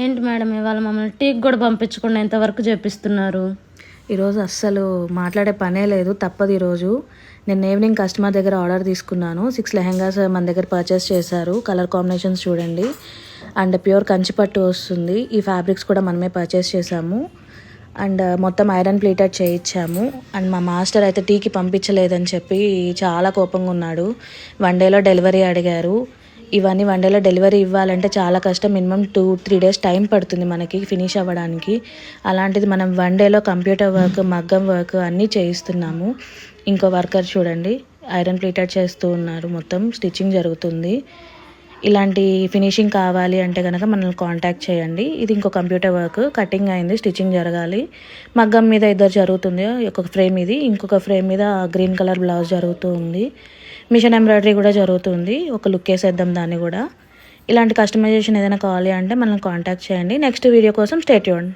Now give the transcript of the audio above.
ఏంటి మేడం ఇవాళ మమ్మల్ని టీకి కూడా పంపించకుండా ఎంతవరకు చేపిస్తున్నారు? ఈరోజు అస్సలు మాట్లాడే పనే లేదు, తప్పదు. ఈరోజు నేను ఈవినింగ్ కస్టమర్ దగ్గర ఆర్డర్ తీసుకున్నాను. 6 లెహెంగాస్ మన దగ్గర పర్చేస్ చేశారు. కలర్ కాంబినేషన్స్ చూడండి, అండ్ ప్యూర్ కంచిపట్టు వస్తుంది. ఈ ఫ్యాబ్రిక్స్ కూడా మనమే పర్చేస్ చేసాము, అండ్ మొత్తం ఐరన్ ప్లేటెడ్ చేయించాము. అండ్ మా మాస్టర్ అయితే టీకి పంపించలేదని చెప్పి చాలా కోపంగా ఉన్నాడు. 1 డేలో డెలివరీ అడిగారు. ఇవన్నీ 1 డేలో డెలివరీ ఇవ్వాలంటే చాలా కష్టం. మినిమం 2-3 డేస్ టైం పడుతుంది మనకి ఫినిష్ అవ్వడానికి. అలాంటిది మనం 1 డేలో కంప్యూటర్ వర్క్, మగ్గం వర్క్ అన్నీ చేయిస్తున్నాము. ఇంకో వర్కర్ చూడండి, ఐరన్ ప్లేటెడ్ చేస్తూ ఉన్నారు, మొత్తం స్టిచ్చింగ్ జరుగుతుంది. ఇలాంటి ఫినిషింగ్ కావాలి అంటే కనుక మనల్ని కాంటాక్ట్ చేయండి. ఇది ఇంకో కంప్యూటర్ వర్క్, కటింగ్ అయింది, స్టిచ్చింగ్ జరగాలి. మగ్గం మీద ఇద్దరు జరుగుతుంది. ఒక ఫ్రేమ్ ఇది, ఇంకొక ఫ్రేమ్ మీద గ్రీన్ కలర్ బ్లౌజ్ జరుగుతూ ఉంది. మిషన్ ఎంబ్రాయిడరీ కూడా జరుగుతుంది. ఒక లుక్ వేసేద్దాం దాన్ని కూడా. ఇలాంటి కస్టమైజేషన్ ఏదైనా కావాలి అంటే మనల్ని కాంటాక్ట్ చేయండి. నెక్స్ట్ వీడియో కోసం స్టే ట్యూన్డ్.